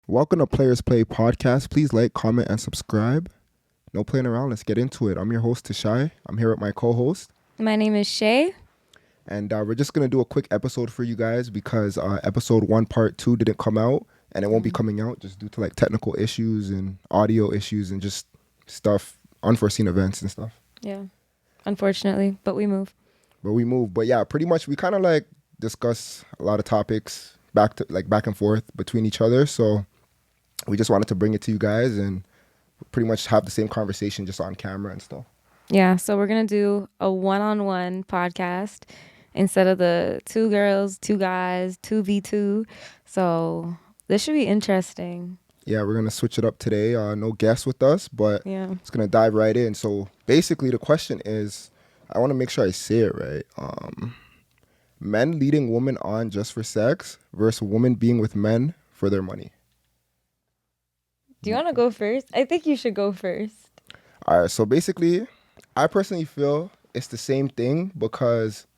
Welcome to Players Play Podcast. Please like, comment, and subscribe. No playing around. Let's get into it. I'm your host, Teshai. I'm here with my co-host. My name is Shay. And we're just going to do a quick episode for you guys because episode 1, part 2 didn't come out. And it won't be coming out just due to like technical issues and audio issues and just stuff, unforeseen events and stuff. Yeah, unfortunately, but we move. But yeah, pretty much we kind of like discuss a lot of topics back and forth between each other. So we just wanted to bring it to you guys and pretty much have the same conversation just on camera and stuff. Yeah, so we're going to do a one-on-one podcast instead of the 2 girls, 2 guys, 2v2. So this should be interesting. Yeah, we're going to switch it up today. No guests with us, but Yeah. it's going to dive right in. So basically the question is, I want to make sure I say it right. Men leading women on just for sex versus women being with men for their money. Do you want to go first? I think you should go first. All right, so basically, I personally feel it's the same thing because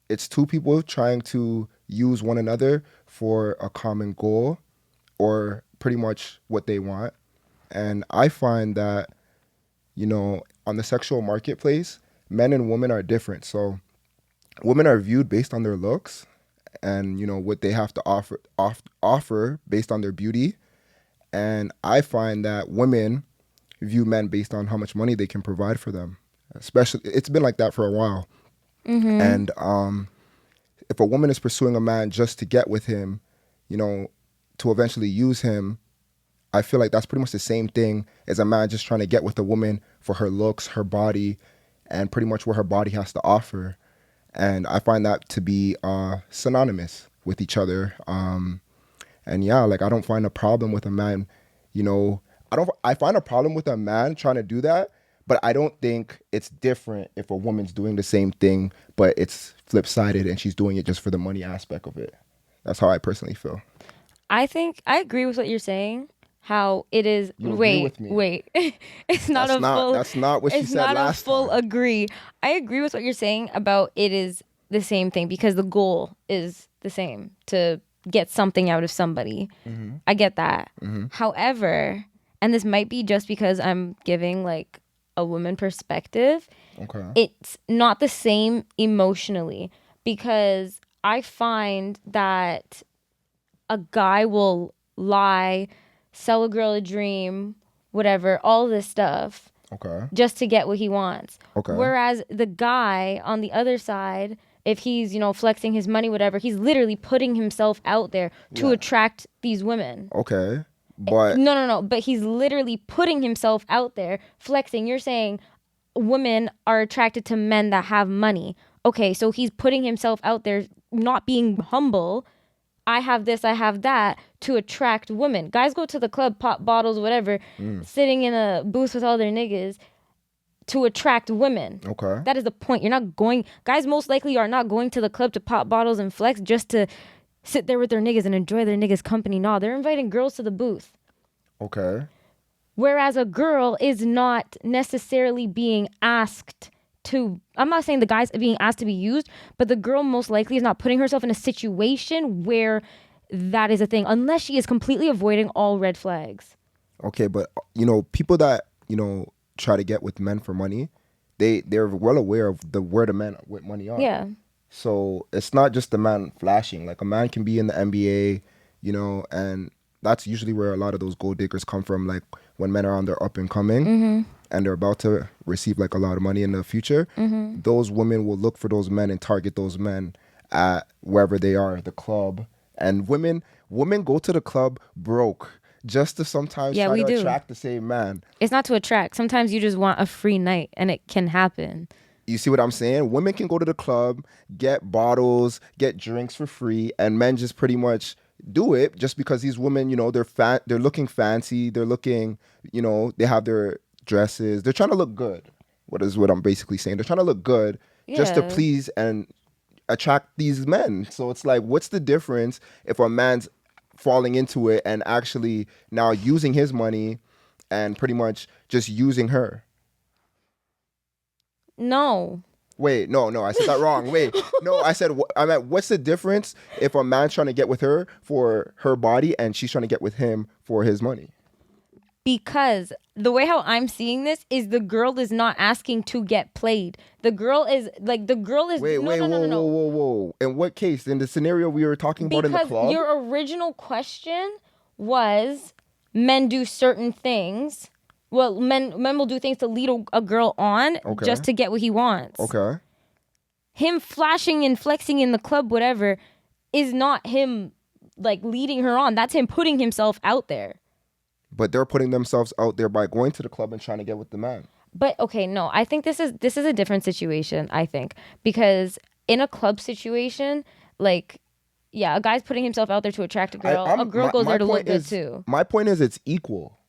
it's 2 people trying to use one another for a common goal or pretty much what they want. And I find that, on the sexual marketplace, men and women are different. So women are viewed based on their looks and, what they have to offer based on their beauty. And I find that women view men based on how much money they can provide for them. Especially, it's been like that for a while. Mm-hmm. And if a woman is pursuing a man just to get with him, to eventually use him, I feel like that's pretty much the same thing as a man just trying to get with a woman for her looks, her body, and pretty much what her body has to offer. And I find that to be synonymous with each other. And yeah, like I don't find a problem with a man, I find a problem with a man trying to do that, but I don't think it's different if a woman's doing the same thing, but it's flip-sided and she's doing it just for the money aspect of it. That's how I personally feel. I think I agree with what you're saying. How it is. You agree with me? Wait. It's not That's a full. That's not what she It's said not a last full time. agree. I agree with what you're saying about it is the same thing because the goal is the same to get something out of somebody. Mm-hmm. I get that. Mm-hmm. However, and this might be just because I'm giving like a woman perspective, Okay. it's not the same emotionally because I find that a guy will lie, sell a girl a dream, whatever, all this stuff Okay. just to get what he wants. Okay. Whereas the guy on the other side, if he's, flexing his money, whatever, he's literally putting himself out there to attract these women. Okay. But No. But he's literally putting himself out there, flexing. You're saying women are attracted to men that have money. Okay, so he's putting himself out there, not being humble. I have this, I have that, to attract women. Guys go to the club, pop bottles, whatever, sitting in a booth with all their niggas to attract women. okay. That is the point. You're not going, guys most likely are not going to the club to pop bottles and flex just to sit there with their niggas and enjoy their niggas' company. No, they're inviting girls to the booth. Okay. Whereas a girl is not necessarily being asked to, I'm not saying the guy's being asked to be used, but the girl most likely is not putting herself in a situation where that is a thing, unless she is completely avoiding all red flags. Okay, but people that, try to get with men for money, they're well aware of where the men with money are. Yeah. So it's not just the man flashing. Like a man can be in the NBA, and that's usually where a lot of those gold diggers come from. Like when men are on their up and coming and they're about to receive like a lot of money in the future, those women will look for those men and target those men at wherever they are, the club. And women go to the club broke just to sometimes try to attract the same man. It's not to attract. Sometimes you just want a free night and it can happen. You see what I'm saying? Women can go to the club, get bottles, get drinks for free, and men just pretty much do it just because these women, they're looking fancy, they're looking, they have their dresses, they're trying to look good. What I'm basically saying? They're trying to look good just to please and attract these men. So it's like, what's the difference if a man's falling into it and actually now using his money and pretty much just using her? No. Wait, no, I said that wrong. Wait, no, I meant, what's the difference if a man's trying to get with her for her body and she's trying to get with him for his money? Because the way how I'm seeing this is the girl is not asking to get played. The girl is Wait, no. whoa. In what case? In the scenario we were talking about in the club? Because your original question was men do certain things. Well, men will do things to lead a girl on just to get what he wants. Okay. Him flashing and flexing in the club, whatever, is not him like leading her on. That's him putting himself out there. But they're putting themselves out there by going to the club and trying to get with the man. But okay, no, I think this is a different situation, I think. Because in a club situation, like, yeah, a guy's putting himself out there to attract a girl. A girl goes there to look good too. My point is it's equal.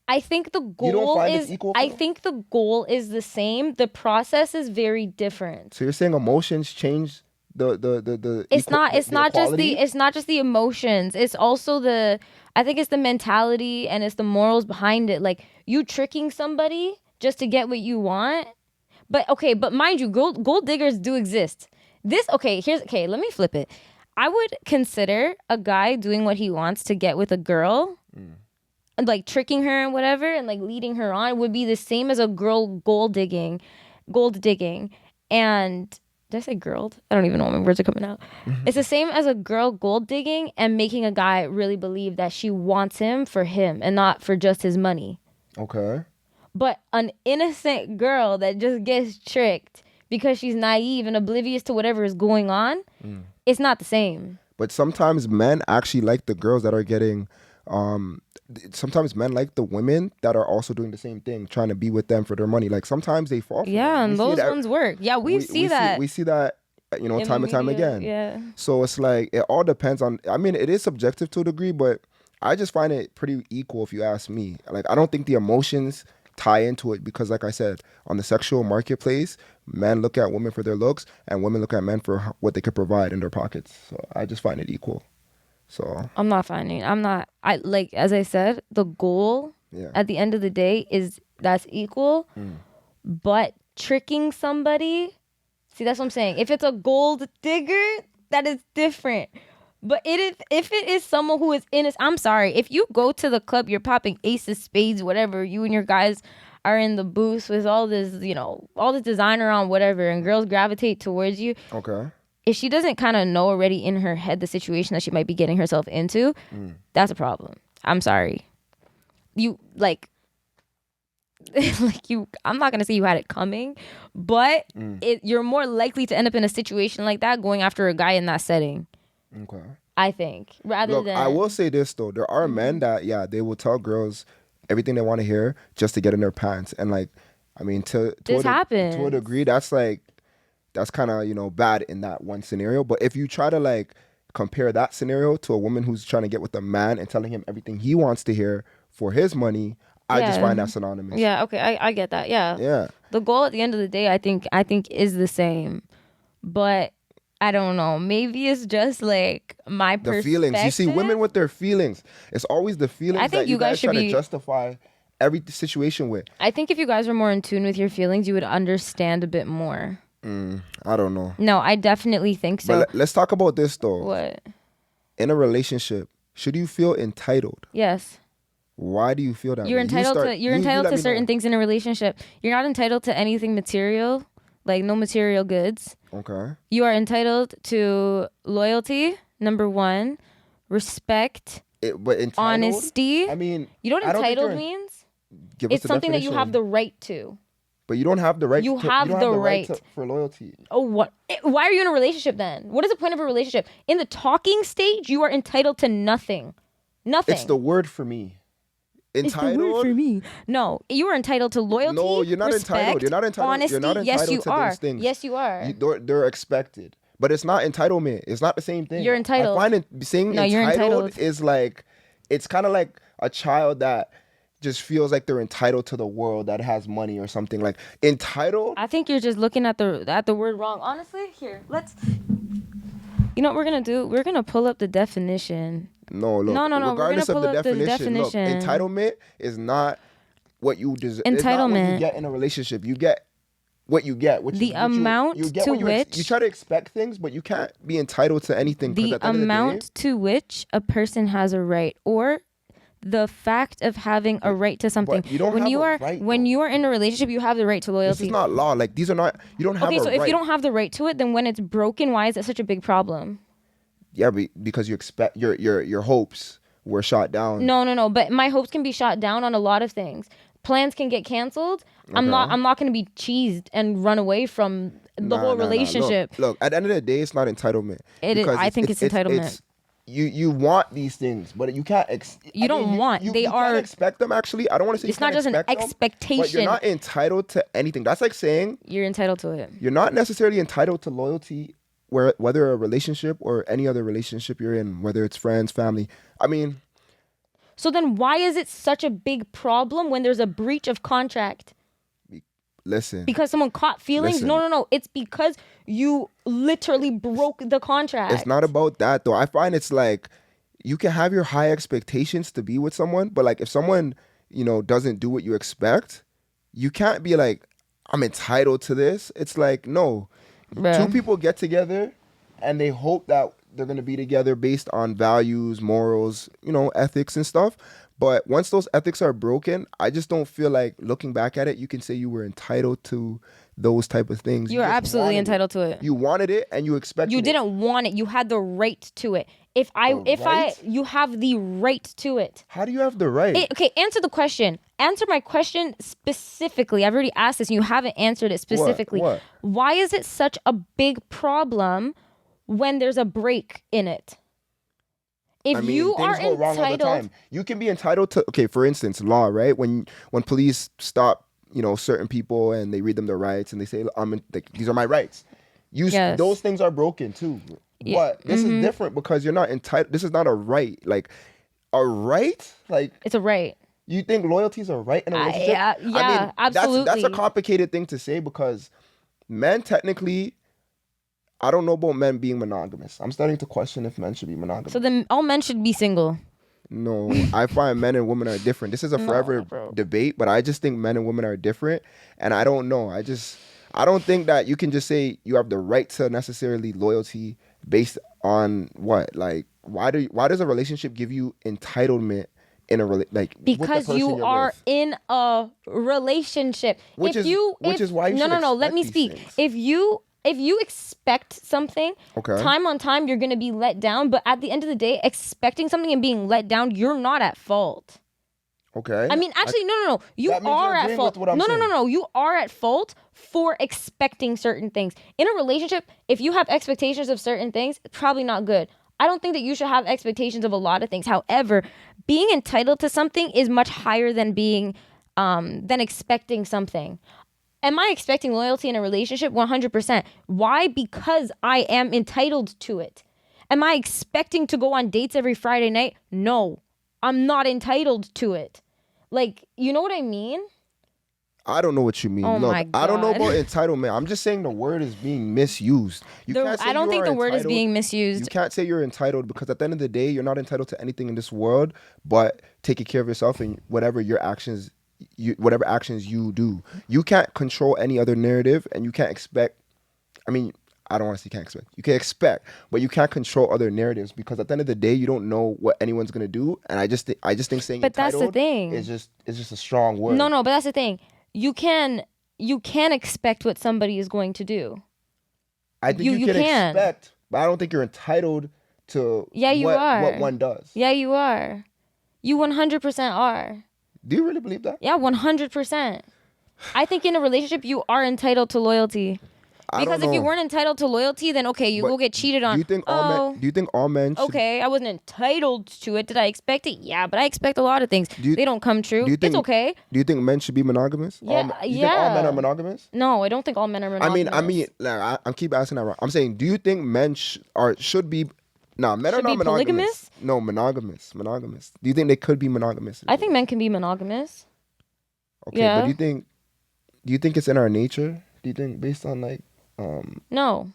I think the goal you don't find it's equal, I think the goal is the same. The process is very different. So you're saying emotions change the it's not just the emotions. It's also I think it's the mentality and it's the morals behind it. Like, you tricking somebody just to get what you want. But mind you, gold diggers do exist. Let me flip it. I would consider a guy doing what he wants to get with a girl, and like tricking her and whatever, and like leading her on, would be the same as a girl gold digging. And did I say girl? I don't even know, my words are coming out. It's the same as a girl gold digging and making a guy really believe that she wants him for him and not for just his money. Okay. But an innocent girl that just gets tricked because she's naive and oblivious to whatever is going on, it's not the same. But sometimes men actually like the girls that are getting... sometimes men like the women that are also doing the same thing, trying to be with them for their money. Like, sometimes they fall for them. And those ones work. Yeah, we see that. We see that, time and time again. Yeah. So it's like, it all depends on... I mean, it is subjective to a degree, but I just find it pretty equal if you ask me. Like, I don't think the emotions tie into it because, like I said, on the sexual marketplace, men look at women for their looks and women look at men for what they could provide in their pockets. So I just find it equal. So as I said, the goal at the end of the day is that's equal. But tricking somebody, see, that's what I'm saying. If it's a gold digger, that is different. But if it is someone who is innocent, I'm sorry. If you go to the club, you're popping aces, spades, whatever, you and your guys are in the booth with all this, all this designer on, whatever, and girls gravitate towards you. Okay. If she doesn't kind of know already in her head the situation that she might be getting herself into, that's a problem. I'm sorry. You I'm not going to say you had it coming, but you're more likely to end up in a situation like that going after a guy in that setting. Okay. I think. Look, I will say this though. There are men that, they will tell girls everything they want to hear just to get in their pants. And like, I mean, this happens. To a degree, that's kind of, bad in that one scenario. But if you try to like compare that scenario to a woman who's trying to get with a man and telling him everything he wants to hear for his money, I just find that synonymous. Yeah, okay, I get that. Yeah. Yeah. The goal at the end of the day, I think is the same. But I don't know. Maybe it's just like my perspective. The feelings. You see, women with their feelings. It's always the feelings that you guys try to justify every situation with. I think if you guys were more in tune with your feelings, you would understand a bit more. I don't know. No, I definitely think so. But let's talk about this though. What? In a relationship, should you feel entitled? Yes. Why do you feel that? You're entitled to certain things in a relationship. You're not entitled to anything material, like no material goods. Okay. You are entitled to loyalty, number one, respect, honesty. I mean, you know what entitled means? It's something that you have the right to. But you don't have the right. You have the right for loyalty. Oh, what? Why are you in a relationship then? What is the point of a relationship? In the talking stage, you are entitled to nothing. Nothing. It's the word for me. Entitled? It's the word for me. No, you are entitled to loyalty. No, you're not respect, entitled. You're not entitled. Honesty. You're not entitled yes, you to are. those things. Yes, you are. They're expected, but it's not entitlement. It's not the same thing. You're entitled. I find saying entitled is like, it's kind of like a child that just feels like they're entitled to the world that has money or something. Like entitled. I think you're just looking at the word wrong. Honestly, here, let's. You know what we're gonna do? We're gonna pull up the definition. No, look. No. Regardless we're gonna of the definition, look, entitlement is not what you deserve. Entitlement. It's not what you get in a relationship. You get what you get. The amount to which you try to expect things, but you can't be entitled to anything. The amount to which a person has a right, or the fact of having a right to something. But you don't when have you a are right, when though. you are in a relationship, you have the right to This loyalty. is not law. Like, these are not. You don't have. Okay, a so right. if you don't have the right to it, then when it's broken, why is it such a big problem? Yeah, because you expect your hopes were shot down. No. But my hopes can be shot down on a lot of things. Plans can get canceled. I'm not going to be cheesed and run away from the whole relationship. Look, at the end of the day, it's not entitlement. It is. I think it's entitlement. You want these things, but you can't. You can't expect them. Actually, I don't want to say it's not just an expectation. But you're not entitled to anything. That's like saying you're entitled to it. You're not necessarily entitled to loyalty, whether a relationship or any other relationship you're in, whether it's friends, family. I mean. So then, why is it such a big problem when there's a breach of contract? Listen. Because someone caught feelings? Listen. No. It's because you literally broke the contract. It's not about that, though. I find it's like you can have your high expectations to be with someone, but like if someone, doesn't do what you expect, you can't be like, I'm entitled to this. It's like, no. Bruh. Two people get together and they hope that they're going to be together based on values, morals, ethics and stuff. But once those ethics are broken, I just don't feel like looking back at it, you can say you were entitled to those type of things. You are absolutely entitled to it. You wanted it and you expected it. You didn't want it. You had the right to it. You have the right to it. How do you have the right? Okay, answer the question. Answer my question specifically. I've already asked this and you haven't answered it specifically. What? Why is it such a big problem when there's a break in it? If you are things go wrong all the time. You can be entitled to, okay, for instance, law, right? When police stop, certain people and they read them their rights and they say, these are my rights. Yes. Those things are broken too. Yeah. But this is different because you're not entitled. This is not a right. Like, a right? Like, it's a right. You think loyalty is a right in a relationship? Yeah, absolutely. That's a complicated thing to say because men technically, I don't know about men being monogamous. I'm starting to question if men should be monogamous. So then all men should be single. No, I find men and women are different. This is a forever debate, but I just think men and women are different. And I don't know. I don't think that you can just say you have the right to necessarily loyalty based on what? Like, why does a relationship give you entitlement in a because you are in a relationship. Which is why you should no. Let me speak. Things. If you expect something, okay, time on time, you're going to be let down. But at the end of the day, expecting something and being let down, you're not at fault. Okay. I mean, actually, no. You are at fault. No. You are at fault for expecting certain things. In a relationship, if you have expectations of certain things, it's probably not good. I don't think that you should have expectations of a lot of things. However, being entitled to something is much higher than than expecting something. Am I expecting loyalty in a relationship? 100%. Why? Because I am entitled to it. Am I expecting to go on dates every Friday night? No, I'm not entitled to it. Like, you know what I mean? I don't know what you mean. Oh Look, my God. I don't know about entitlement. I'm just saying the word is being misused. I don't think the word is being misused. You can't say you're entitled because at the end of the day, you're not entitled to anything in this world but taking care of yourself and whatever actions you do. You can't control any other narrative and you can't expect. I mean, I don't want to say can't expect. You can expect, but you can't control other narratives because at the end of the day, you don't know what anyone's gonna do. And I just think saying but that's the thing. is just a strong word. No, but that's the thing. You can expect what somebody is going to do. I think you can expect, but I don't think you're entitled to what one does. Yeah, you are. You 100% are. Do you really believe that? Yeah, 100%. I think in a relationship, you are entitled to loyalty. Because if you weren't entitled to loyalty, then okay, you go get cheated on. Do you think all men should... Okay, I wasn't entitled to it. Did I expect it? Yeah, but I expect a lot of things. They don't come true. It's okay. Do you think men should be monogamous? Yeah, you think all men are monogamous? No, I don't think all men are monogamous. I mean, like, I keep asking that wrong. I'm saying, do you think men should be... Nah, men are not monogamous. Polygamous? No, monogamous. Do you think they could be monogamous? I think men can be monogamous. Okay, yeah. But do you think it's in our nature? Do you think based on like... No.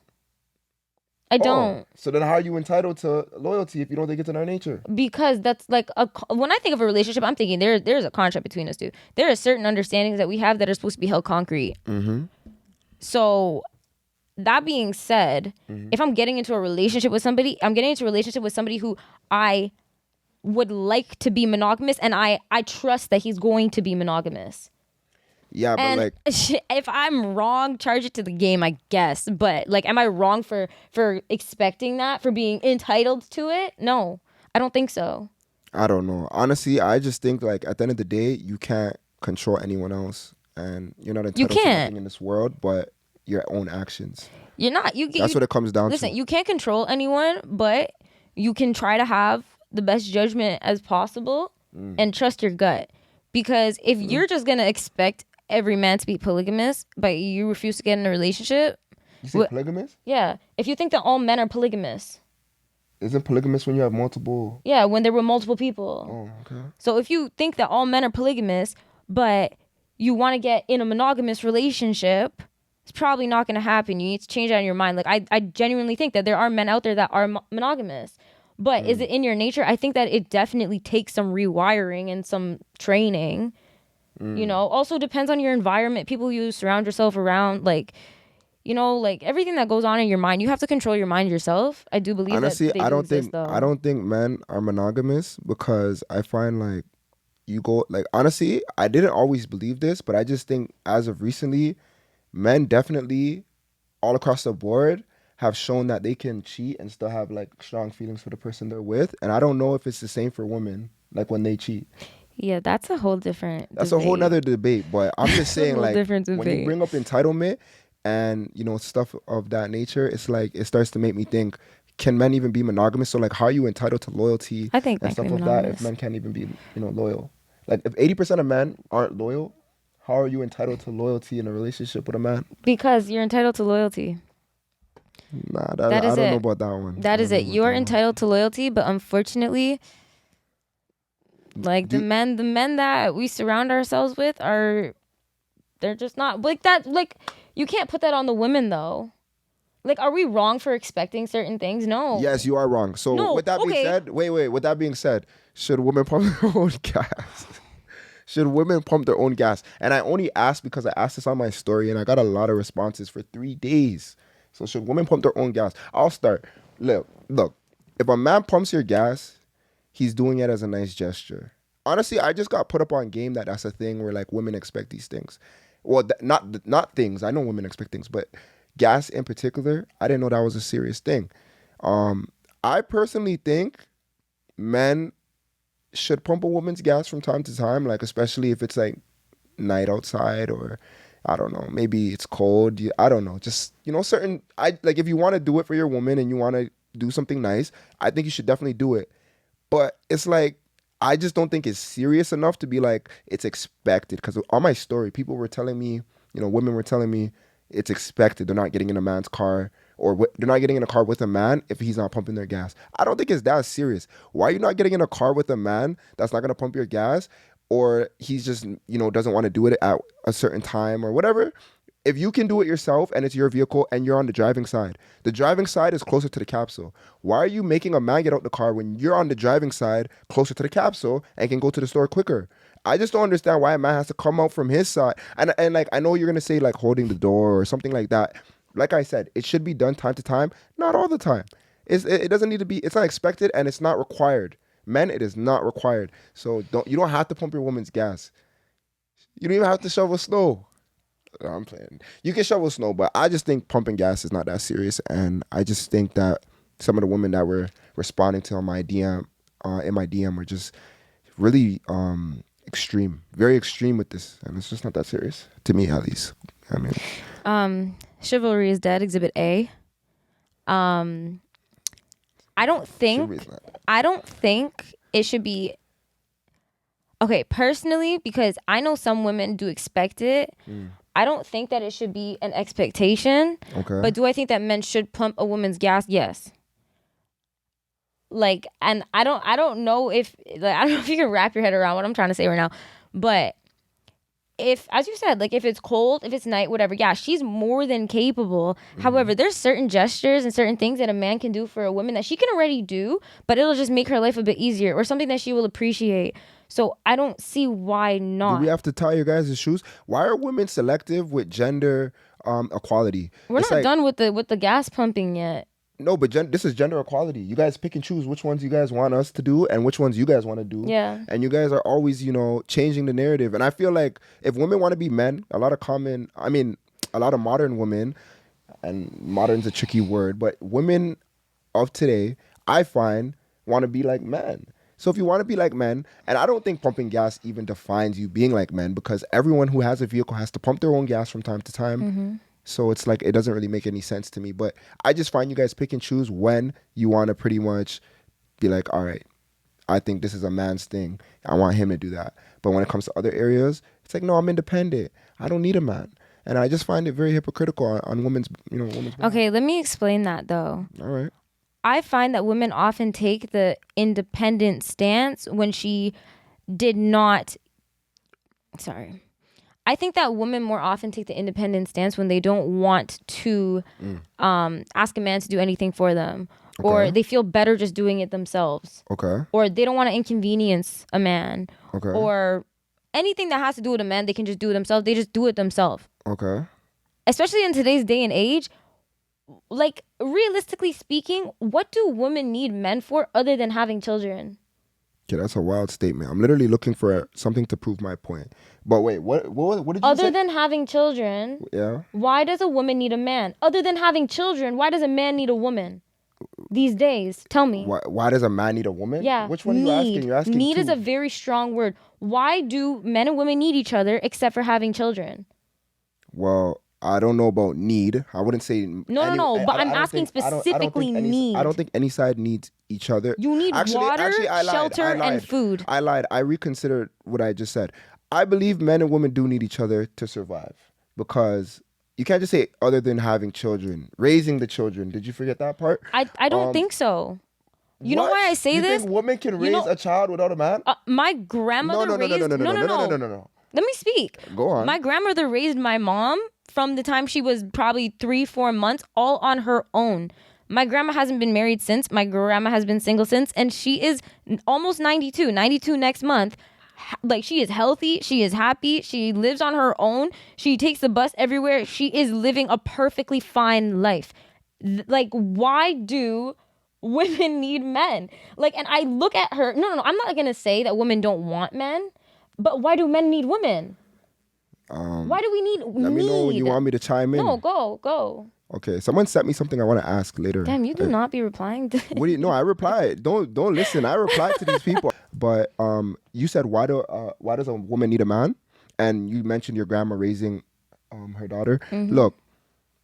I don't. So then how are you entitled to loyalty if you don't think it's in our nature? Because that's like when I think of a relationship, I'm thinking there's a contract between us two. There are certain understandings that we have that are supposed to be held concrete. Mm-hmm. So that being said, if I'm getting into a relationship with somebody, I'm getting into a relationship with somebody who I would like to be monogamous, and I trust that he's going to be monogamous. Yeah, but And like, if I'm wrong, charge it to the game, I guess. But like, am I wrong for expecting that, for being entitled to it? No, I don't think so. I don't know. Honestly, I just think like at the end of the day, you can't control anyone else, and you're not You entitled to can't. nothing in this world but your own actions. You're not. That's what it comes down Listen, to. you can't control anyone, but you can try to have the best judgment as possible and trust your gut. Because if you're just gonna expect every man to be polygamous, but you refuse to get in a relationship, You say polygamous? yeah. If you think that all men are polygamous, Isn't polygamous when you have multiple? yeah, when there were multiple people. Oh, okay. So if you think that all men are polygamous, but you want to get in a monogamous relationship, it's probably not going to happen. You need to change that in your mind. Like, I genuinely think that there are men out there that are monogamous. But is it in your nature? I think that it definitely takes some rewiring and some training. You know, also depends on your environment, people you surround yourself around, like, you know, like everything that goes on in your mind. You have to control your mind yourself. I do believe Honestly, that they I do don't exist, think though. I don't think men are monogamous because I find like you go like honestly, I didn't always believe this, but I just think as of recently, men definitely all across the board have shown that they can cheat and still have like strong feelings for the person they're with, and I don't know if it's the same for women like when they cheat. Yeah, that's a whole different That's a whole debate. nother debate, but I'm just That's a saying whole like different when you debate. bring up entitlement and you know stuff of that nature, it's like it starts to make me think, can men even be monogamous? So like how are you entitled to loyalty I think and men can stuff be of that if monogamous. men can't even be, you know, loyal? Like if 80% of men aren't loyal, how are you entitled to loyalty in a relationship with a man? Because you're entitled to loyalty. Nah, That I is don't know it. about that one. I That is don't know it. about You are that one. entitled to loyalty, but unfortunately, like Do the men that we surround ourselves with they're just not like that. Like, you can't put that on the women, though. Like, are we wrong for expecting certain things? No. Yes, you are wrong. So No, with that being okay. said, wait. With that being said, should women pump their own gas? Should women pump their own gas? And I only asked because I asked this on my story and I got a lot of responses for 3 days. So should women pump their own gas? I'll start. Look. If a man pumps your gas, he's doing it as a nice gesture. Honestly, I just got put up on game that that's a thing where like women expect these things. Well, not things. I know women expect things, but gas in particular, I didn't know that was a serious thing. I personally think men should pump a woman's gas from time to time, like especially if it's like night outside or I don't know, maybe it's cold. I don't know, just you know, certain. I like if you want to do it for your woman and you want to do something nice, I think you should definitely do it. But it's like I just don't think it's serious enough to be like it's expected. Because on my story, people were telling me, you know, women were telling me it's expected. They're not getting in a man's car or they're not getting in a car with a man if he's not pumping their gas. I don't think it's that serious. Why are you not getting in a car with a man that's not gonna pump your gas, or he's just you know doesn't want to do it at a certain time or whatever? If you can do it yourself and it's your vehicle and you're on the driving side is closer to the capsule. Why are you making a man get out the car when you're on the driving side closer to the capsule and can go to the store quicker? I just don't understand why a man has to come out from his side. And like I know you're gonna say like holding the door or something like that. Like I said, it should be done time to time, not all the time. It doesn't need to be. It's not expected and it's not required. Men, it is not required. So you don't have to pump your woman's gas. You don't even have to shovel snow. I'm playing. You can shovel snow, but I just think pumping gas is not that serious, and I just think that some of the women that were responding to on my DM, in my DM, were just really extreme, very extreme with this, and it's just not that serious to me, at least. I mean, Chivalry is dead. Exhibit A. I don't think it should be. Okay, personally, because I know some women do expect it. I don't think that it should be an expectation. okay. But do I think that men should pump a woman's gas? Yes. Like, and I don't know if like I don't know if you can wrap your head around what I'm trying to say right now, but if, as you said, like if it's cold, if it's night, whatever, yeah, she's more than capable. However, there's certain gestures and certain things that a man can do for a woman that she can already do, but it'll just make her life a bit easier or something that she will appreciate. So I don't see why Do not. we have to tie your guys' shoes? Why are women selective with gender equality? We're It's not like, done with the gas pumping yet. no, but this is gender equality. You guys pick and choose which ones you guys want us to do and which ones you guys want to do. Yeah. And you guys are always, changing the narrative. And I feel like if women want to be men, a lot of modern women, and modern's a tricky word, but women of today, I find, want to be like men. So if you want to be like men, and I don't think pumping gas even defines you being like men, because everyone who has a vehicle has to pump their own gas from time to time. So it's like, it doesn't really make any sense to me. But I just find you guys pick and choose when you want to pretty much be like, all right, I think this is a man's thing. I want him to do that. But when it comes to other areas, it's like, no, I'm independent. I don't need a man. And I just find it very hypocritical on women's, women's. Okay, let me explain that though. All right. I find that women often take the independent stance when she did not. Sorry. I think that women more often take the independent stance when they don't want to ask a man to do anything for them. Okay. Or they feel better just doing it themselves. Okay. Or they don't want to inconvenience a man. Okay. Or anything that has to do with a man, they can just do it themselves. They just do it themselves. Okay. Especially in today's day and age, like realistically speaking, what do women need men for other than having children? Okay, that's a wild statement. I'm literally looking for something to prove my point. But wait, what did you say? Other than having children, Yeah. why does a woman need a man? Other than having children, why does a man need a woman? These days, tell me. Why does a man need a woman? Yeah. Which one are you asking? You're asking Need two. is a very strong word. Why do men and women need each other except for having children? Well, I don't know about need. I wouldn't say No. But I'm asking specifically need. I don't think any side needs each other. You need water, I lied. shelter, and food. I lied. I reconsidered what I just said. I believe men and women do need each other to survive, because you can't just say other than having children, raising the children. Did you forget that part? I don't think so. You know What? why I say you this? Think women can raise a child without a man? My grandmother raised. No. Let me speak. Go on. My grandmother raised my mom from the time she was probably 3-4 months, all on her own. My grandma hasn't been married since. My grandma has been single since, and she is almost 92 next month. Like, she is healthy, she is happy, she lives on her own, she takes the bus everywhere, she is living a perfectly fine life. Like, why do women need men? Like, and I look at her, no, I'm not gonna say that women don't want men, but why do men need women? Why do we need Let me know when you want me to chime in. No, go. Okay, someone sent me something I want to ask later. Damn, you do not be replying to What do you? No, I replied. Don't listen. I replied to these people. But you said why does a woman need a man? And you mentioned your grandma raising her daughter. Mm-hmm. Look,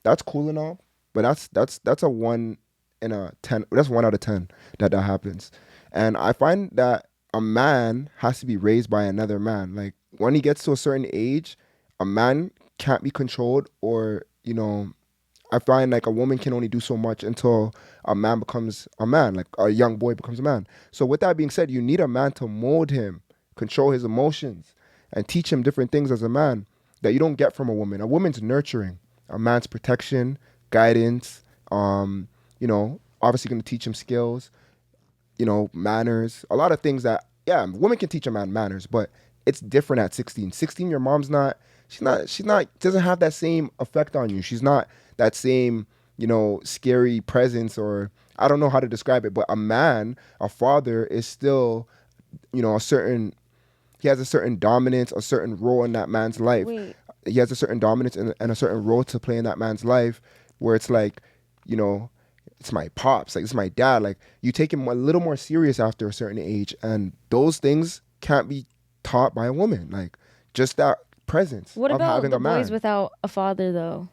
that's cool and all, but that's a 1 in a 10. That's 1 out of 10 that happens. And I find that a man has to be raised by another man. Like, when he gets to a certain age, a man can't be controlled, or I find like a woman can only do so much until a man becomes a man, like a young boy becomes a man. So with that being said, you need a man to mold him, control his emotions, and teach him different things as a man that you don't get from a woman. A woman's nurturing, a man's protection, guidance, obviously going to teach him skills, manners, a lot of things that, yeah, women can teach a man manners, but it's different at 16. 16, your mom's doesn't have that same effect on you. She's not that same, scary presence, or I don't know how to describe it, but a man, a father, is still, he has a certain dominance, a certain role in that man's life. Wait. He has a certain dominance and a certain role to play in that man's life, where it's like, it's my pops, like, it's my dad. Like, you take him a little more serious after a certain age, and those things can't be taught by a woman. Like, just that presence What of about having the a man. boys without a father, though?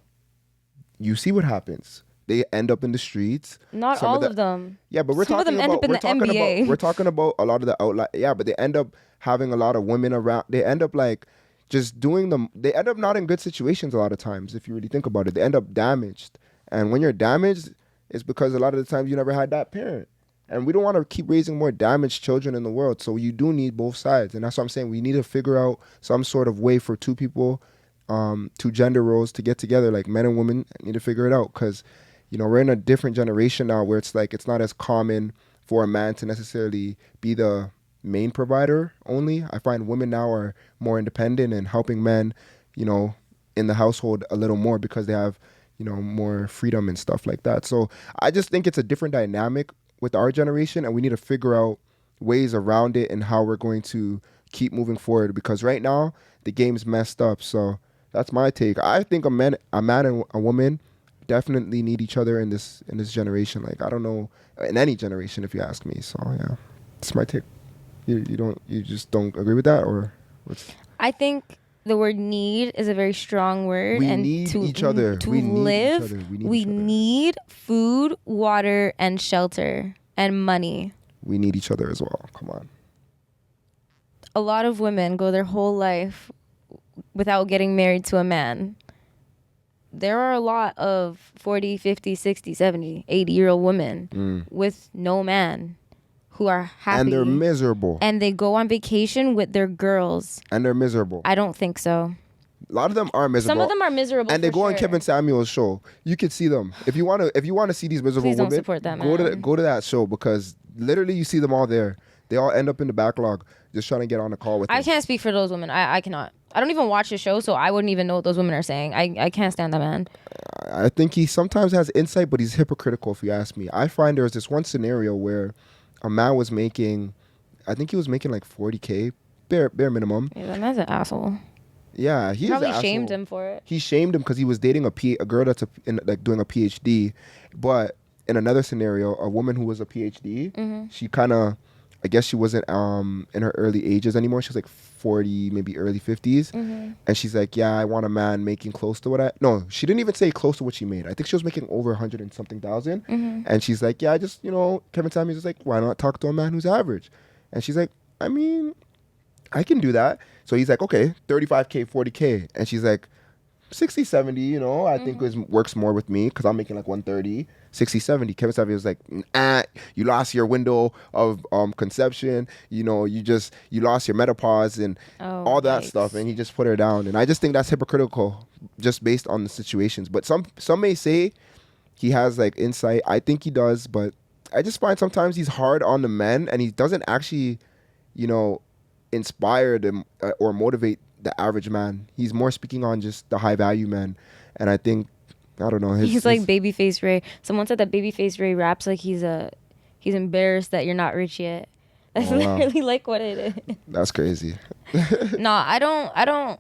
You see what happens. They end up in the streets. Not all of them. Yeah, but we're Some of talking them end about up in the NBA. we're talking about a lot of the outlet. Yeah, but they end up having a lot of women around. They end up like just doing them. They end up not in good situations a lot of times. If you really think about it, they end up damaged. And when you're damaged, it's because a lot of the times you never had that parent. And we don't want to keep raising more damaged children in the world. So you do need both sides. And that's what I'm saying. We need to figure out some sort of way for two people, two gender roles to get together. Like men and women need to figure it out. Because, you know, we're in a different generation now where it's like it's not as common for a man to necessarily be the main provider only. I find women now are more independent and helping men, you know, in the household a little more because they have, you know, more freedom and stuff like that. So I just think it's a different dynamic with our generation, and we need to figure out ways around it and how we're going to keep moving forward, because right now the game's messed up. So that's my take. I think a man and a woman definitely need each other in this generation. Like, I don't know, in any generation, if you ask me. So yeah, it's my take. You just don't agree with that, or what's? I think the word need is a very strong word. We and need to, each other. To We need live, each other. We need we each other. need food, water, and shelter, and money. We need each other as well. Come on. A lot of women go their whole life without getting married to a man. There are a lot of 40, 50, 60, 70, 80-year-old women with no man who are happy. And they're miserable. And they go on vacation with their girls. And they're miserable. I don't think so. A lot of them are miserable. Some of them are miserable. And they for go on sure. Kevin Samuel's show. You can see them. If you want to see these miserable Please don't women, support that go man. to that show, because literally you see them all there. They all end up in the backlog just trying to get on a call with I him. can't speak for those women. I cannot. I don't even watch the show, so I wouldn't even know what those women are saying. I can't stand that man. I think he sometimes has insight, but he's hypocritical, if you ask me. I find there was this one scenario where a man was making, I think he was making like 40K, bare minimum. Yeah, that man's an asshole. Yeah, he Probably is an shamed asshole. him for it. He shamed him because he was dating a girl that's like doing a PhD. But in another scenario, a woman who was a PhD, she kind of, I guess she wasn't in her early ages anymore. She was like 40, maybe early 50s. And she's like, yeah, I want a man making close to what I... No, she didn't even say close to what she made. I think she was making over 100 and something thousand. And she's like, yeah, I just, you know, Kevin Samuels is like, why not talk to a man who's average? And she's like, I mean, I can do that. So he's like, okay, 35K, 40K. And she's like, 60, 70, you know, I think works more with me because I'm making like 130, 60, 70. Kevin Samuels was like, you lost your window of conception. You know, you lost your menopause and all that stuff. And he just put her down. And I just think that's hypocritical just based on the situations. But some may say he has like insight. I think he does. But I just find sometimes he's hard on the men and he doesn't actually, you know, inspire them or motivate the average man. He's more speaking on just the high value men. And I think, I don't know. He's like Babyface Ray. Someone said that Babyface Ray raps like he's embarrassed that you're not rich yet. That's literally like what it is. That's crazy. No, I don't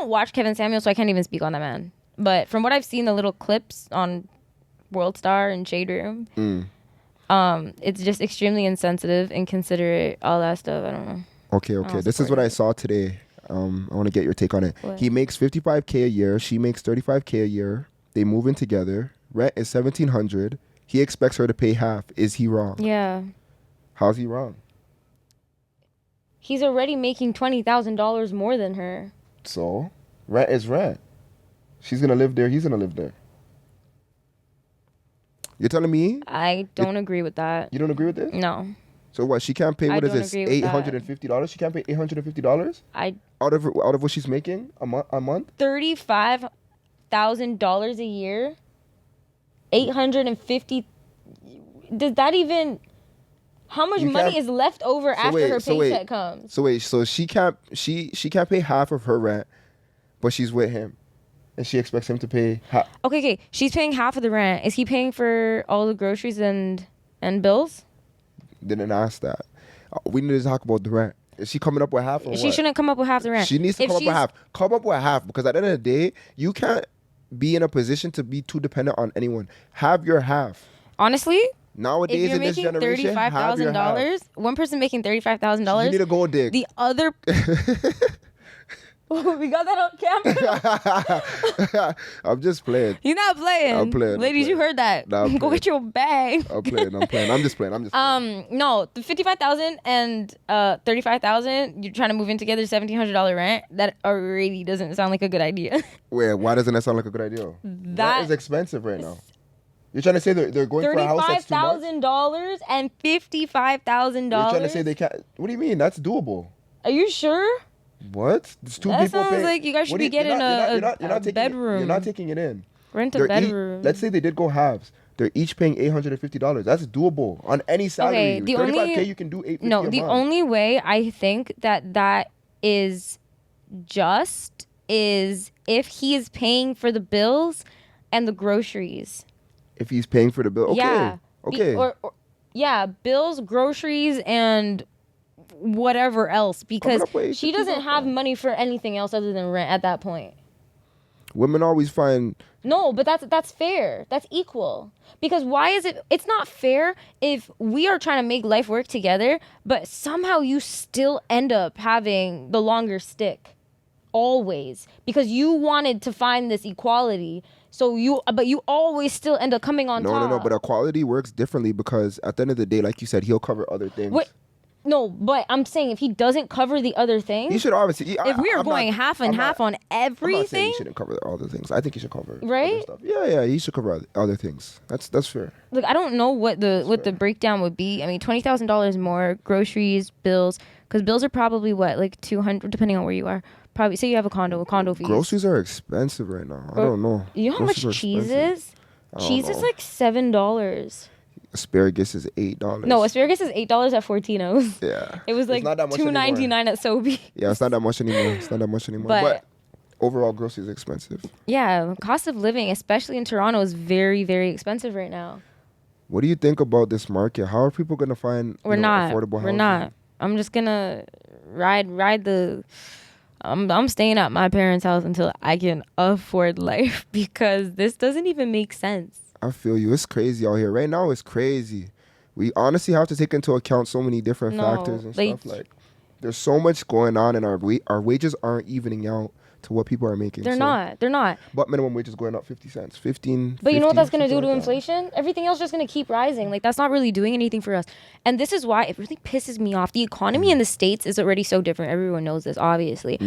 watch Kevin Samuels, so I can't even speak on that man. But from what I've seen, the little clips on World Star and Shade Room, it's just extremely insensitive, inconsiderate, all that stuff. I don't know. Okay. This is what I saw today. I want to get your take on it. What? He makes 55K a year. She makes 35K a year. They move in together. Rent is $1,700. He expects her to pay half. Is he wrong? Yeah. How's he wrong? He's already making $20,000 more than her. So, rent is rent. She's going to live there. He's going to live there. You're telling me? I don't agree with that. You don't agree with this? No. So what? She can't pay, what is this, $850? She can't pay $850? Out of what she's making a month? $35,000 a year? $850. Does that even... How much money is left over after her paycheck comes? So she can't pay half of her rent, but she's with him. And she expects him to pay half. Okay. She's paying half of the rent. Is he paying for all the groceries and bills? Didn't ask that. We need to talk about the rent. Is she coming up with half or what? She shouldn't come up with half the rent. She needs to come up with half. Come up with half, because at the end of the day, you can't be in a position to be too dependent on anyone. Have your half. Honestly, nowadays if you're in this making generation, $35,000, one person making $35,000, you need to go dig. The other... We got that on camera. I'm just playing. You're not playing. I'm playing. Ladies, you heard that. Nah, Go get your bag. I'm playing. I'm just playing. No, the $55,000 and $35,000. You're trying to move in together. $1,700 rent. That already doesn't sound like a good idea. Wait, why doesn't that sound like a good idea? That is expensive right now. You're trying to say they're going for a house that's too much? $35,000 and $55,000. You're trying to say they can't? What do you mean? That's doable. Are you sure? What? There's two That people sounds paying. like you guys should What do be getting a bedroom. You're not taking it in. Rent a bedroom. Let's say they did go halves. They're each paying $850. That's doable on any salary. Okay, the 35K you can do $850 No, a the month. only way I think that is just is if he is paying for the bills and the groceries. If he's paying for the bill, okay, Yeah. okay. Yeah, bills, groceries, and whatever else, because up with she doesn't have money for anything else other than rent at that point. Women always find. No, but that's fair. That's equal. Because why is it's not fair if we are trying to make life work together, but somehow you still end up having the longer stick. Always. Because you wanted to find this equality. But you always still end up coming on top. No. But equality works differently because at the end of the day, like you said, he'll cover other things. Wait, no, but I'm saying if he doesn't cover the other things, he should obviously. If we are going half and half on everything, I'm not saying he shouldn't cover all the things. I think he should cover right. Other stuff. Yeah, he should cover other things. That's fair. Look, I don't know what the breakdown would be. I mean, $20,000 more groceries, bills, because bills are probably what, like $200, depending on where you are. Probably say you have a condo fees. Groceries are expensive right now. I don't know. You know how much cheese is? Cheese is like $7. Asparagus is $8. No, asparagus is $8 at Fortino's. Yeah. It was like $2.99 at Sobeys. Yeah, it's not that much anymore. But overall, groceries are expensive. Yeah, cost of living, especially in Toronto, is very, very expensive right now. What do you think about this market? How are people going to find affordable housing? We're not. I'm just going to ride the... I'm staying at my parents' house until I can afford life because this doesn't even make sense. I feel you. It's crazy out here. Right now, it's crazy. We honestly have to take into account so many different factors and stuff. Like, there's so much going on, and our wages aren't evening out to what people are making. They're not. But minimum wage is going up 50 cents, 15. But you know what that's going to do to inflation? Everything else is just going to keep rising. Like, that's not really doing anything for us. And this is why it really pisses me off. The economy in the States is already so different. Everyone knows this, obviously.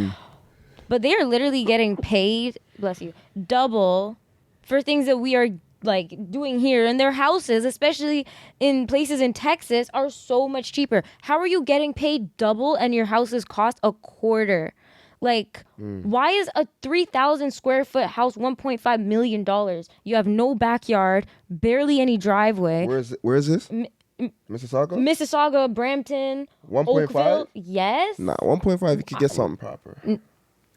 But they are literally getting paid, bless you, double for things that we are like doing here, and their houses, especially in places in Texas, are so much cheaper. How are you getting paid double and your houses cost a quarter? Like, why is a 3,000 square foot house $1.5 million? You have no backyard, barely any driveway. Where is this? Mississauga, Brampton, 1.5? Oakville. Yes. Nah, 1.5. You could get something proper. You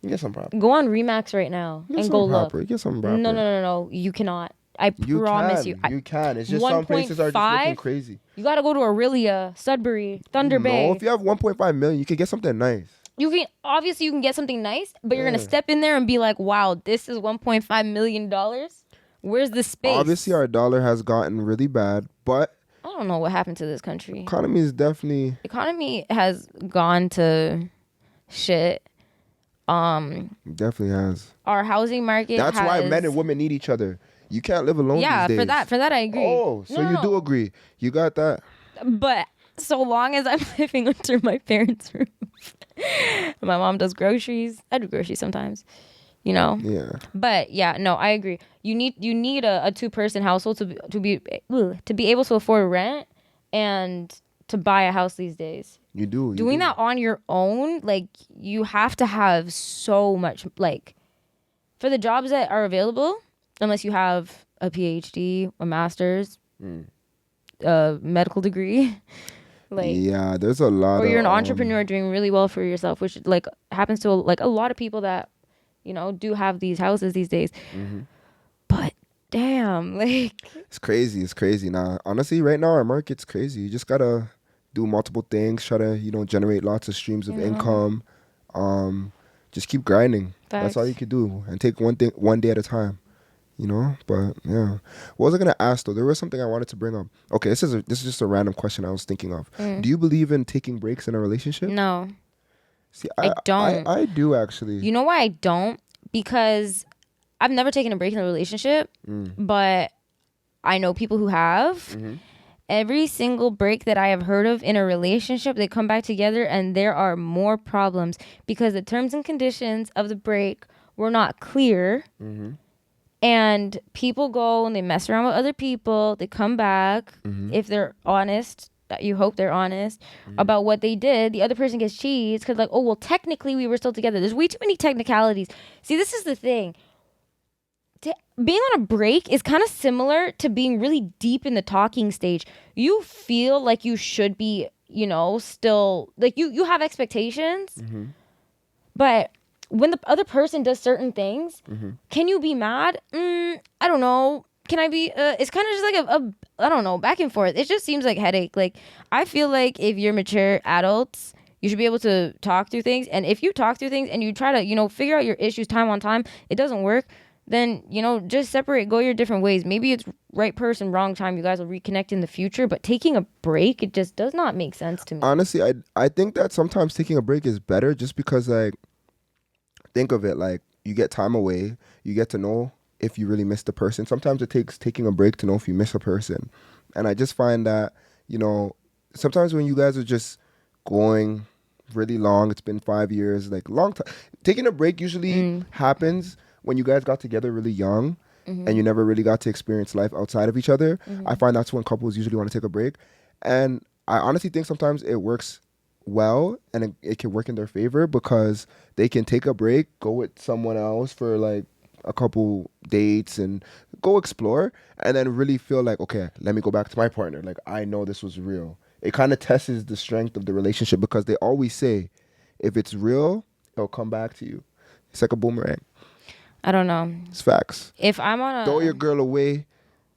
get something proper. Go on Remax right now and go look. Get something proper. No. You cannot. I promise you. You can. It's just some places are just looking crazy. You got to go to Aurelia, Sudbury, Thunder Bay. No, if you have 1.5 million, you can get something nice. You can get something nice, but you're gonna step in there and be like, "Wow, this is $1.5 million. Where's the space?" Obviously, our dollar has gotten really bad, but I don't know what happened to this country. Economy has gone to shit. Definitely has. Our housing market. That's why men and women need each other. You can't live alone. Yeah, these days. for that I agree. Oh, so you do agree? You got that? But so long as I'm living under my parents' roof, my mom does groceries. I do groceries sometimes, you know. Yeah. But yeah, no, I agree. You need a 2-person household to be able to afford rent and to buy a house these days. You do. Doing that on your own, like, you have to have so much, like, for the jobs that are available, unless you have a PhD, a master's, a medical degree. Like, yeah, there's a lot. Or you're an entrepreneur doing really well for yourself, which like happens to like a lot of people that, you know, do have these houses these days. But damn, like, it's crazy. Now, honestly, right now our market's crazy. You just gotta do multiple things, try to, you know, generate lots of streams of income. Just keep grinding. Facts. That's all you can do, and take one day at a time. You know, but yeah. What was I gonna ask though? There was something I wanted to bring up. Okay, this is just a random question I was thinking of. Do you believe in taking breaks in a relationship? No. See, I don't. I do actually. You know why I don't? Because I've never taken a break in a relationship, but I know people who have. Every single break that I have heard of in a relationship, they come back together and there are more problems because the terms and conditions of the break were not clear. And people go and they mess around with other people. They come back. If they're honest, that you hope they're honest about what they did. The other person gets cheated because like, oh, well, technically we were still together. There's way too many technicalities. See, this is the thing. Being on a break is kind of similar to being really deep in the talking stage. You feel like you should be, you know, still like you have expectations, but when the other person does certain things, can you be mad? I don't know. Can I be? It's kind of just like a I don't know, back and forth. It just seems like headache. Like I feel like if you're mature adults, you should be able to talk through things. And if you talk through things and you try to, you know, figure out your issues time on time, it doesn't work. Then, you know, just separate, go your different ways. Maybe it's right person, wrong time. You guys will reconnect in the future. But taking a break, it just does not make sense to me. Honestly, I think that sometimes taking a break is better just because, like, think of it, like, you get time away. You get to know if you really miss the person. Sometimes it takes taking a break to know if you miss a person. And I just find that, you know, sometimes when you guys are just going really long, it's been 5 years, like, long time. Taking a break usually happens when you guys got together really young and you never really got to experience life outside of each other. I find that's when couples usually want to take a break. And I honestly think sometimes it works well and it can work in their favor because they can take a break, go with someone else for like a couple dates and go explore and then really feel like, okay, let me go back to my partner. Like, I know this was real. It kind of tests the strength of the relationship because they always say, if it's real, it'll come back to you. It's like a boomerang. I don't know. It's facts. If I'm on a... Throw your girl away.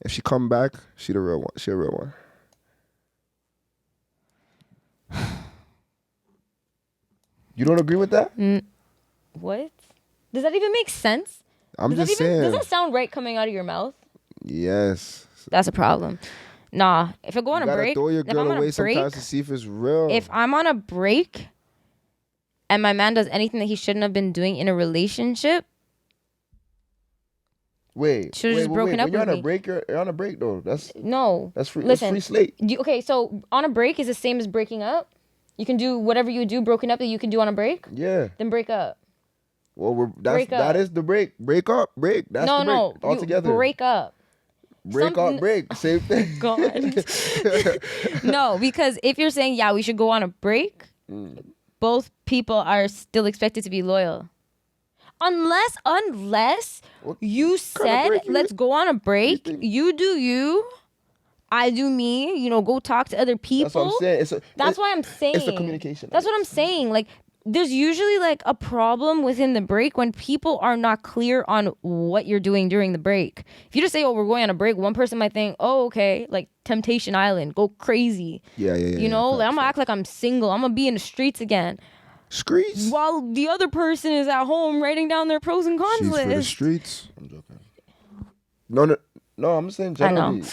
If she come back, she the real one. She a real one. You don't agree with that? What? Does that even make sense? I'm just saying. Does that sound right coming out of your mouth? Yes. That's a problem. Nah. If I go on You a break... throw your girl away sometimes to see if it's real. If I'm on a break and my man does anything that he shouldn't have been doing in a relationship... Should have just broken up when you're with on me. a break, you're on a break though. That's free. Listen, that's free slate. Okay, so on a break is the same as breaking up. You can do whatever you do broken up that you can do on a break. Yeah. Then break up. Well, that is the break. Break up. Break. That's the break. All together. Break up. Break. Same thing. God. No, because if you're saying we should go on a break, both people are still expected to be loyal. Unless you said, let's go on a break. You do you. I do me. You know, go talk to other people. That's what I'm saying. That's why I'm saying. It's the communication. That's what I'm saying. Like, there's usually like a problem within the break when people are not clear on what you're doing during the break. If you just say, oh, we're going on a break, one person might think, oh, okay, like Temptation Island, go crazy. Yeah. You know, like, I'm going to act like I'm single. I'm going to be in the streets again. Streets? While the other person is at home writing down their pros and cons list. For the streets. I'm joking. No, I'm saying generally. I know.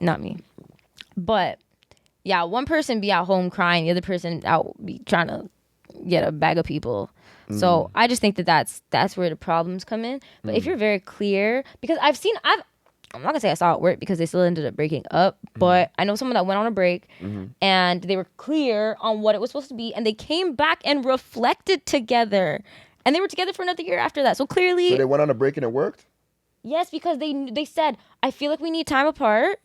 Not me. But, yeah, one person be at home crying, the other person out be trying to get a bag of people. So I just think that's where the problems come in. But if you're very clear, because I'm not gonna say I saw it work because they still ended up breaking up, but I know someone that went on a break and they were clear on what it was supposed to be and they came back and reflected together and they were together for another year after that. So clearly... So they went on a break and it worked? Yes, because they said, I feel like we need time apart.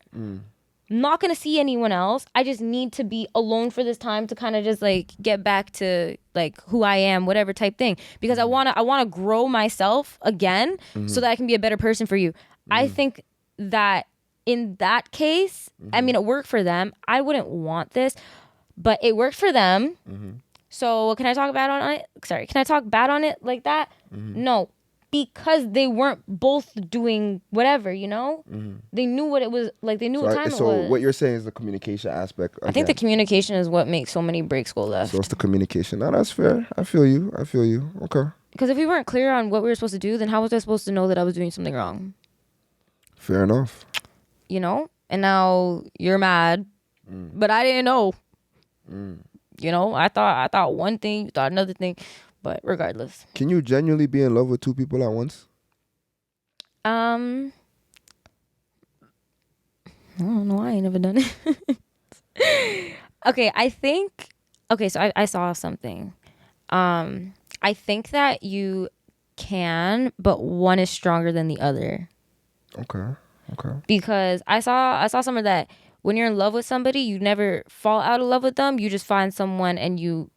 Not gonna see anyone else. I just need to be alone for this time to kind of just like get back to like who I am, whatever type thing. Because I wanna grow myself again so that I can be a better person for you. I think that in that case, I mean, it worked for them. I wouldn't want this, but it worked for them. So can I talk bad on it? Sorry, can I talk bad on it like that? No, because they weren't both doing whatever, you know? They knew what it was, like they knew what time it was. So what you're saying is the communication aspect. I think the communication is what makes so many breaks go left. So it's the communication. No, that's fair. I feel you. Okay. Because if we weren't clear on what we were supposed to do, then how was I supposed to know that I was doing something wrong? Fair enough. You know? And now you're mad, but I didn't know. You know, I thought one thing, you thought another thing, but regardless. Can you genuinely be in love with two people at once? I don't know. I ain't never done it. Okay, so I saw something. I think that you can, but one is stronger than the other. Okay. Because I saw somewhere that when you're in love with somebody, you never fall out of love with them. You just find someone and you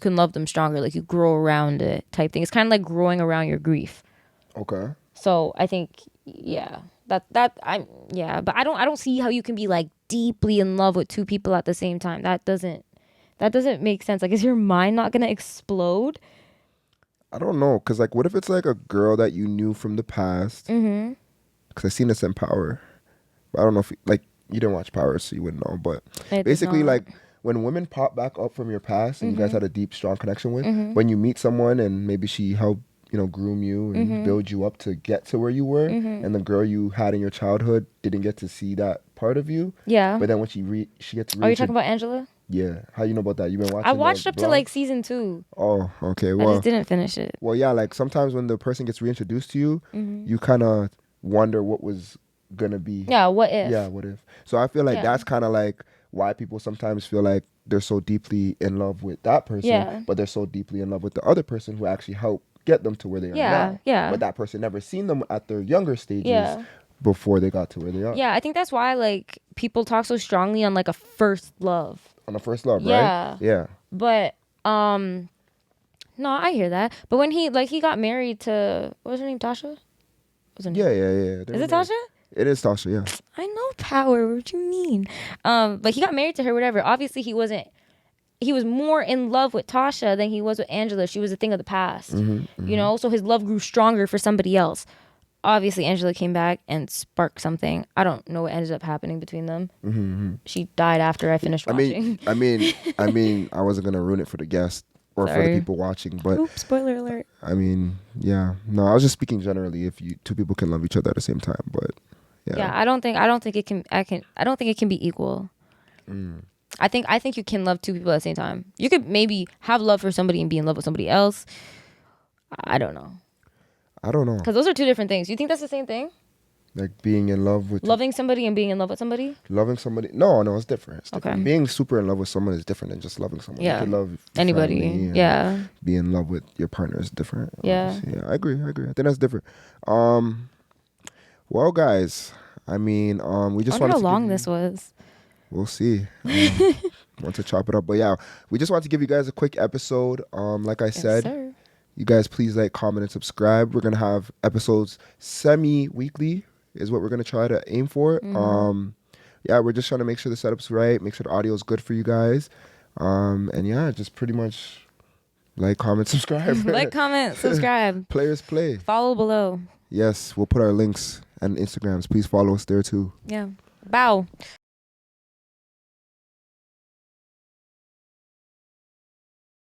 can love them stronger. Like you grow around it type thing. It's kind of like growing around your grief. Okay. So I think, yeah, but I don't see how you can be like deeply in love with two people at the same time. That doesn't make sense. Like, is your mind not gonna explode? I don't know, cause like, what if it's like a girl that you knew from the past? Mm-hmm. Cause I seen this in Power, but I don't know if like you didn't watch Power, so you wouldn't know. But I did basically, not. like when women pop back up from your past and you guys had a deep, strong connection with, Mm-hmm. when you meet someone and maybe she helped groom you and build you up to get to where you were, and the girl you had in your childhood didn't get to see that part of you. Yeah. But then when she gets Are you talking about Angela? Yeah. How you know about that? You been watching? I watched the up to vlog? like season 2. Oh, okay. I Well, just didn't finish it. well, yeah. Like sometimes when the person gets reintroduced to you, you kind of wonder what was gonna be. Yeah, what if? Yeah, what if? So I feel like that's kind of like why people sometimes feel like they're so deeply in love with that person, but they're so deeply in love with the other person who actually helped get them to where they are now. Yeah. But that person never seen them at their younger stages before they got to where they are. Yeah, I think that's why like people talk so strongly on like a first love. On the first love, Yeah. right? Yeah. But no, I hear that. But when he got married to, what was her name, Tasha? Yeah. Is it Tasha? It is Tasha, yeah. I know Power. What do you mean? But he got married to her, whatever. Obviously, he was more in love with Tasha than he was with Angela. She was a thing of the past, you know? So his love grew stronger for somebody else. Obviously, Angela came back and sparked something. I don't know what ended up happening between them. She died after I finished watching. I mean, I wasn't gonna ruin it for the guest or for the people watching, but oops, spoiler alert. I mean, yeah, no, I was just speaking generally. If two people can love each other at the same time, but yeah, I don't think it can be equal. I think you can love two people at the same time. You could maybe have love for somebody and be in love with somebody else. I don't know. Because those are two different things. You think that's the same thing? Like being in love with loving somebody and being in love with somebody? Loving somebody? No, it's different. It's different. Okay. Being super in love with someone is different than just loving someone. Yeah. You can love anybody. Yeah. Be in love with your partner is different. Yeah. Yeah, I agree. I think that's different. Well, guys, I mean, we just wonder wanted how long this was. We'll see. Want to chop it up, but yeah, we just want to give you guys a quick episode. Like I said, sir. You guys please like, comment, and subscribe. We're gonna have episodes semi-weekly is what we're gonna try to aim for. Yeah, we're just trying to make sure the setup's right, make sure the audio is good for you guys, and yeah, just pretty much like, comment, subscribe. Like, comment, subscribe. Players play. Follow below. Yes, we'll put our links and Instagrams. Please follow us there too. Yeah. Bow.